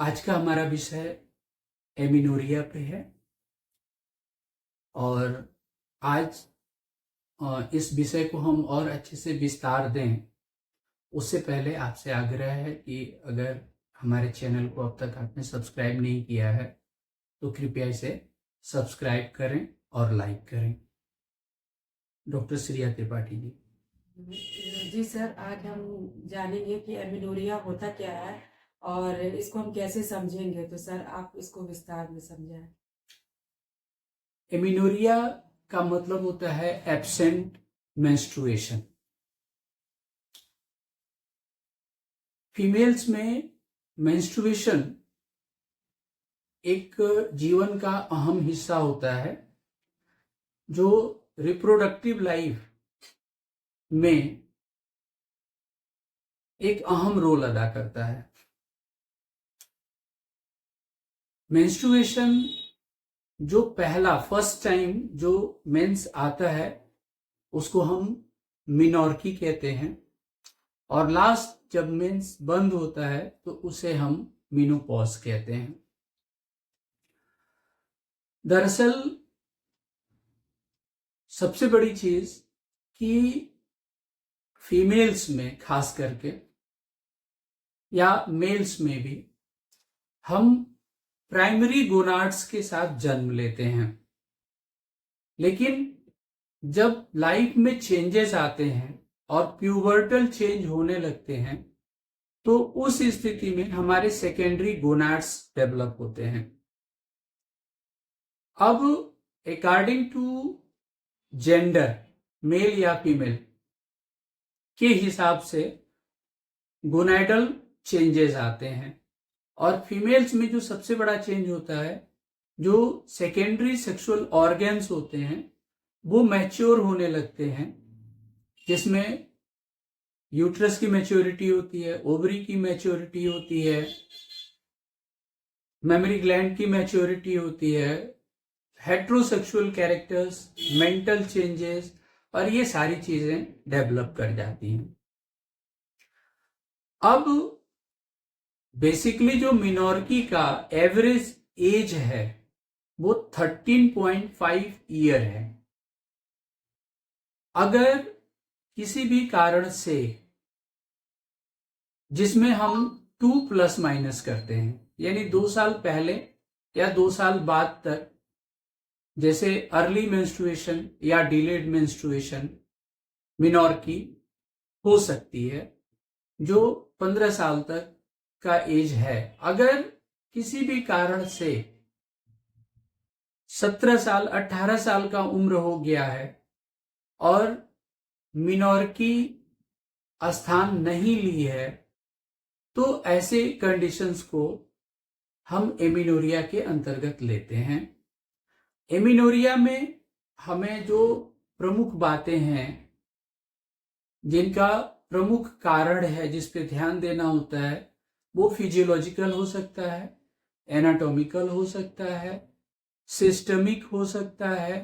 आज का हमारा विषय एमिनोरिया पे है और आज इस विषय को हम और अच्छे से विस्तार दें उससे पहले आपसे आग्रह है कि अगर हमारे चैनल को अब तक आपने सब्सक्राइब नहीं किया है तो कृपया इसे सब्सक्राइब करें और लाइक करें। डॉक्टर श्रिया त्रिपाठी जी। जी सर, आज हम जानेंगे कि एमिनोरिया होता क्या है और इसको हम कैसे समझेंगे। तो सर आप इसको विस्तार में समझाएं। एमिनोरिया का मतलब होता है एब्सेंट मेंस्ट्रुएशन। फीमेल्स में मेंस्ट्रुएशन एक जीवन का अहम हिस्सा होता है जो रिप्रोडक्टिव लाइफ में एक अहम रोल अदा करता है। मेंस्ट्रुएशन जो पहला फर्स्ट टाइम जो मेंस आता है उसको हम मिनोर्की कहते हैं और लास्ट जब मेंस बंद होता है तो उसे हम मिनोपॉज कहते हैं। दरअसल सबसे बड़ी चीज कि फीमेल्स में खास करके या मेल्स में भी हम प्राइमरी गोनाड्स के साथ जन्म लेते हैं, लेकिन जब लाइफ में चेंजेस आते हैं और प्यूबर्टल चेंज होने लगते हैं तो उस स्थिति में हमारे सेकेंडरी गोनाड्स डेवलप होते हैं। अब अकॉर्डिंग टू जेंडर मेल या फीमेल के हिसाब से गोनाडल चेंजेस आते हैं और फीमेल्स में जो सबसे बड़ा चेंज होता है, जो सेकेंडरी सेक्सुअल ऑर्गन्स होते हैं वो मैच्योर होने लगते हैं, जिसमें यूट्रस की मैच्योरिटी होती है, ओवरी की मैच्योरिटी होती है, मेमरी ग्लैंड की मैच्योरिटी होती है, हेट्रोसेक्सुअल कैरेक्टर्स, मेंटल चेंजेस और ये सारी चीजें डेवलप कर जाती हैं। अब बेसिकली जो मिनोर्की का एवरेज एज है वो 13.5 ईयर है। अगर किसी भी कारण से जिसमें हम 2 प्लस माइनस करते हैं, यानी 2 साल पहले या 2 साल बाद तक, जैसे अर्ली मेंस्ट्रुएशन या डिलेड मेंस्ट्रुएशन, मिनोर्की हो सकती है जो 15 साल तक का एज है। अगर किसी भी कारण से 17 साल 18 साल का उम्र हो गया है और मिनोर्की स्थान नहीं ली है तो ऐसे कंडीशंस को हम एमिनोरिया के अंतर्गत लेते हैं। एमिनोरिया में हमें जो प्रमुख बातें हैं, जिनका प्रमुख कारण है जिस पे ध्यान देना होता है, वो फिजियोलॉजिकल हो सकता है, एनाटॉमिकल हो सकता है, सिस्टमिक हो सकता है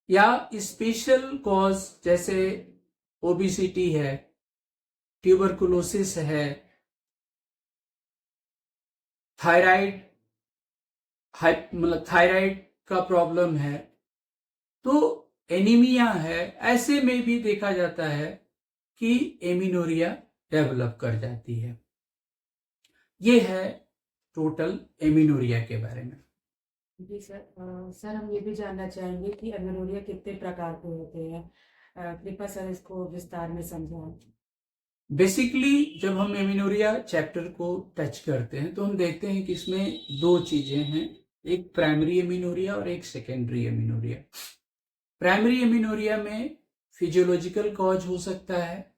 या स्पेशल कॉज जैसे ओबिसिटी है, ट्यूबरकुलोसिस है, थायराइड मतलब थायराइड का प्रॉब्लम है, तो एनीमिया है, ऐसे में भी देखा जाता है कि एमिनोरिया डेवलप कर जाती है। ये है टोटल एमिनोरिया के बारे में। जी सर, सर हम ये भी जानना चाहेंगे कि एमिनोरिया कितने प्रकार के होते हैं। कृपया सर इसको विस्तार में समझाएं। बेसिकली जब हम एमिनोरिया चैप्टर को टच करते हैं तो हम देखते हैं कि इसमें दो चीजें हैं, एक प्राइमरी एमिनोरिया और एक सेकेंडरी एमिनोरिया। प्राइमरी एमिनोरिया में फिजियोलॉजिकल कॉज हो सकता है,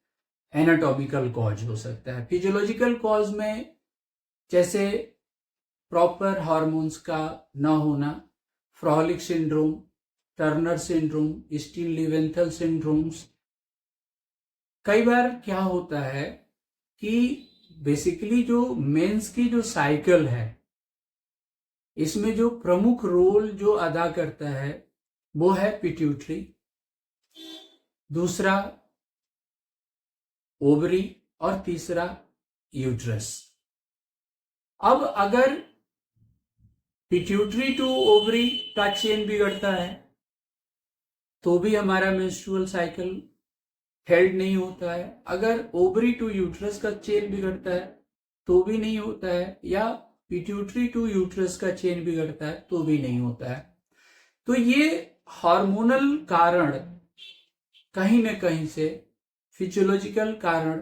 एनाटॉमिकल कॉज हो सकता है। फिजियोलॉजिकल कॉज में जैसे प्रॉपर हार्मोन्स का न होना, Frohlich syndrome, Turner syndrome, Stein Leventhal syndromes. कई बार क्या होता है कि बेसिकली जो मेंस की जो साइकिल है, इसमें जो प्रमुख रोल जो अदा करता है वो है पिट्यूटरी, दूसरा ओवरी और तीसरा यूट्रस। अब अगर पिट्यूटरी टू ओवरी का चेन बिगड़ता है तो भी हमारा मेंस्ट्रुअल साइकिल हेल्ड नहीं होता है। अगर ओवरी टू यूट्रस का चेन बिगड़ता है तो भी नहीं होता है, या पिट्यूटरी टू यूट्रस का चेन बिगड़ता है तो भी नहीं होता है। तो ये हार्मोनल कारण कहीं न कहीं से, फिजियोलॉजिकल कारण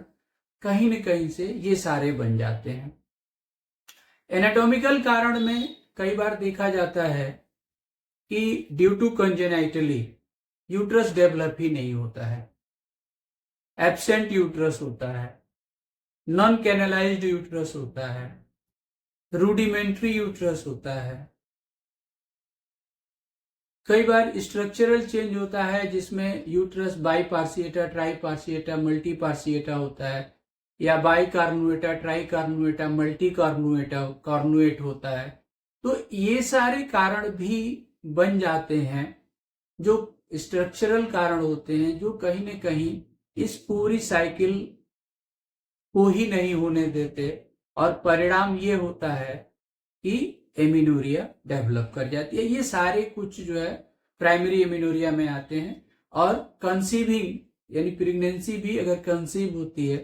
कहीं न कहीं से ये सारे बन जाते हैं। एनाटॉमिकल कारण में कई बार देखा जाता है कि due to congenitally uterus develop ही नहीं होता है, एब्सेंट यूट्रस होता है, नॉन कैनलाइज्ड यूट्रस होता है, रूडिमेंट्री यूट्रस होता है। कई बार स्ट्रक्चरल चेंज होता है जिसमें यूट्रस बाईपार्सिएटा, ट्राईपार्सिएटा, मल्टीपार्सिएटा होता है, या बाई कार्नुएटा, ट्राई कार्नुएटा, मल्टी कार्नुएटा, कार्नुएट होता है। तो ये सारे कारण भी बन जाते हैं जो स्ट्रक्चरल कारण होते हैं, जो कहीं न कहीं इस पूरी साइकिल को ही नहीं होने देते, और परिणाम ये होता है कि एमिनोरिया डेवलप कर जाती है। ये सारे कुछ जो है प्राइमरी एमिनोरिया में आते हैं। और कंसीविंग यानी प्रेगनेंसी भी अगर कंसीव होती है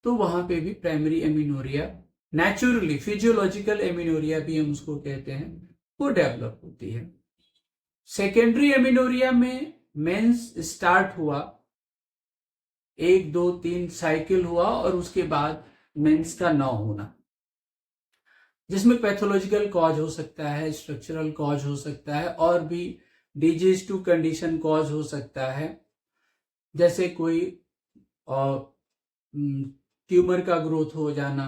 तो वहां पे भी primary amenorrhoea, naturally physiological amenorrhoea भी हम उसको कहते हैं, वो डेवलप होती है। सेकेंडरी एमिनोरिया में मेंस स्टार्ट हुआ, 1 2 3 साइकिल हुआ, और उसके बाद मेंस का न होना, जिसमें पैथोलॉजिकल कॉज हो सकता है, स्ट्रक्चरल कॉज हो सकता है, और भी डिजीज टू कंडीशन कॉज हो सकता है, जैसे कोई ट्यूमर का ग्रोथ हो जाना,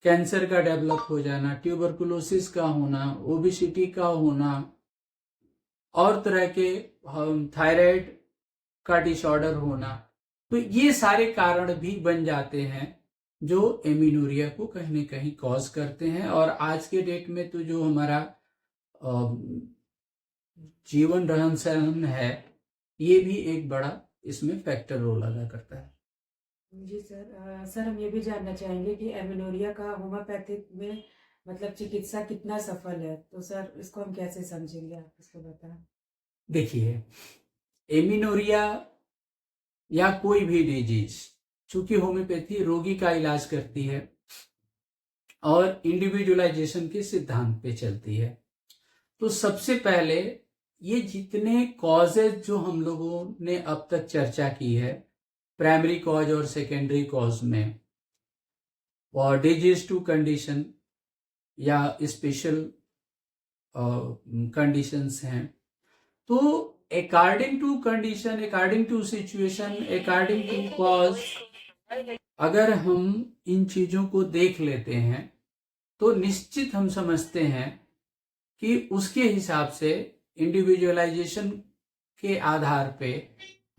कैंसर का डेवलप हो जाना, ट्यूबरकुलोसिस का होना, ओबेसिटी का होना, और तरह के थायराइड का डिसऑर्डर होना। तो ये सारे कारण भी बन जाते हैं जो एमिनोरिया को कहीं न कहीं कॉज करते हैं। और आज के डेट में तो जो हमारा जीवन रहन सहन है, ये भी एक बड़ा इसमें फैक्टर रोल अदा करता है। जी सर। सर हम ये भी जानना चाहेंगे कि एमिनोरिया का होम्योपैथिक में मतलब चिकित्सा कितना सफल है, तो सर इसको हम कैसे समझेंगे, आप इसको बताएं। देखिए, एमिनोरिया या कोई भी डिजीज, चूंकि होम्योपैथी रोगी का इलाज करती है और इंडिविजुअलाइजेशन के सिद्धांत पे चलती है, तो सबसे पहले ये जितने कॉजेज जो हम लोगों ने अब तक चर्चा की है, प्राइमरी कॉज और सेकेंडरी कॉज में, और डिजीज टू कंडीशन या स्पेशल कंडीशंस हैं, तो according to condition, according to situation, according to cause, अगर हम इन चीजों को देख लेते हैं तो निश्चित हम समझते हैं कि उसके हिसाब से इंडिविजुअलाइजेशन के आधार पे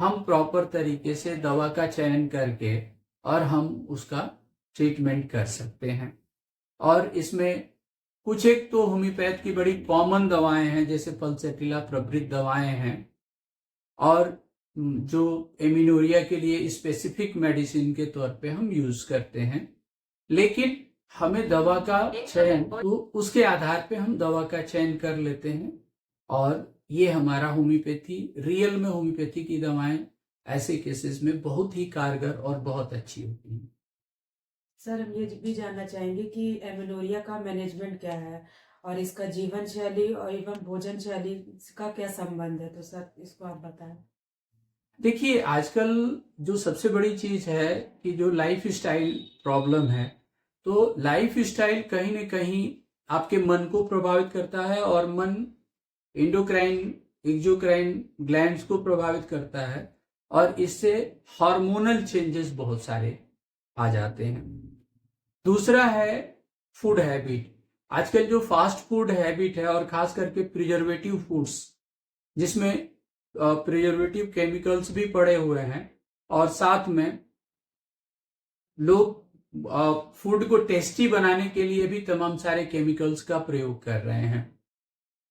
हम प्रॉपर तरीके से दवा का चयन करके और हम उसका ट्रीटमेंट कर सकते हैं। और इसमें कुछ एक तो होम्योपैथ की बड़ी कॉमन दवाएं हैं, जैसे पल्सेटिला प्रभृत दवाएं हैं, और जो एमिनोरिया के लिए स्पेसिफिक मेडिसिन के तौर पे हम यूज करते हैं। लेकिन हमें दवा का चयन, तो उसके आधार पे हम दवा का चयन कर लेते हैं, और ये हमारा होम्योपैथी, रियल में होम्योपैथी की दवाएं ऐसे केसेस में बहुत ही कारगर और बहुत अच्छी होती हैं। सर हम ये भी जानना चाहेंगे कि एमिनोरिया का मैनेजमेंट क्या है, और इसका जीवन शैली और एवं भोजन शैली का क्या संबंध है, तो सर इसको आप बताएं। देखिए, आजकल जो सबसे बड़ी चीज है कि जो लाइफ स्टाइल प्रॉब्लम है, तो लाइफ स्टाइल कहीं न कहीं आपके मन को प्रभावित करता है, और मन एंडोक्राइन, एक्सोक्राइन ग्लैंड्स को प्रभावित करता है, और इससे हार्मोनल चेंजेस बहुत सारे आ जाते हैं। दूसरा है फूड हैबिट। आजकल जो फास्ट फूड हैबिट है, और खास करके प्रिजर्वेटिव फूड्स, जिसमें प्रिजर्वेटिव केमिकल्स भी पड़े हुए हैं, और साथ में लोग फूड को टेस्टी बनाने के लिए भी तमाम सारे केमिकल्स का प्रयोग कर रहे हैं।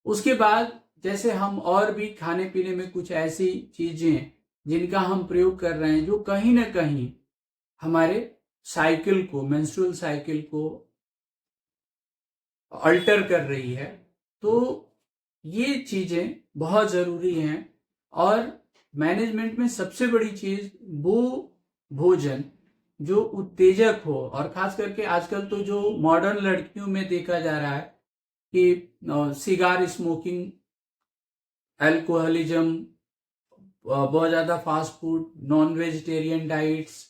उसके बाद जैसे हम और भी खाने पीने में कुछ ऐसी चीजें जिनका हम प्रयोग कर रहे हैं, जो कहीं ना कहीं हमारे साइकिल को, मेंस्ट्रुअल साइकिल को अल्टर कर रही है। तो ये चीजें बहुत जरूरी हैं। और मैनेजमेंट में सबसे बड़ी चीज वो भोजन जो उत्तेजक हो, और खास करके आजकल तो जो मॉडर्न लड़कियों में देखा जा रहा है कि सिगार स्मोकिंग, अल्कोहलिज्म, बहुत ज्यादा fast food, non vegetarian diets,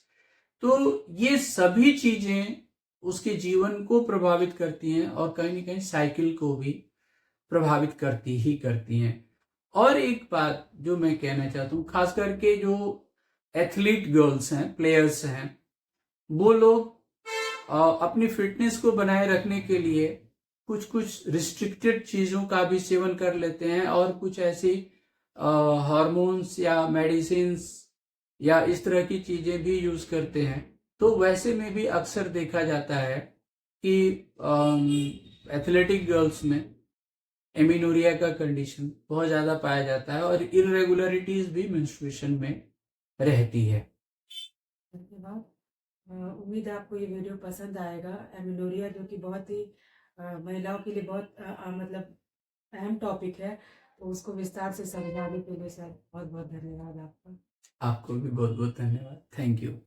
तो ये सभी चीजें उसके जीवन को प्रभावित करती हैं और कहीं ना कहीं साइकिल को भी प्रभावित करती ही करती हैं। और एक बात जो मैं कहना चाहता हूँ, खास करके जो एथलीट गर्ल्स हैं, प्लेयर्स हैं, वो लोग अपनी फिटनेस को बनाए रखने के लिए कुछ कुछ रिस्ट्रिक्टेड चीजों का भी सेवन कर लेते हैं, और कुछ ऐसी हार्मोन्स या मेडिसिन्स या इस तरह की चीजें भी यूज करते हैं। तो वैसे में भी अक्सर देखा जाता है कि एथलेटिक गर्ल्स में एमिनोरिया का कंडीशन बहुत ज्यादा पाया जाता है और इरेगुलरिटीज भी मेंस्ट्रुएशन में रहती है। धन्यवाद। उम्मीद है आपको ये वीडियो पसंद आएगा। एमिनोरिया जो कि बहुत ही महिलाओं के लिए बहुत मतलब अहम टॉपिक है, तो उसको विस्तार से समझाने के लिए सर बहुत बहुत धन्यवाद आपका। आपको भी बहुत बहुत धन्यवाद। Thank you.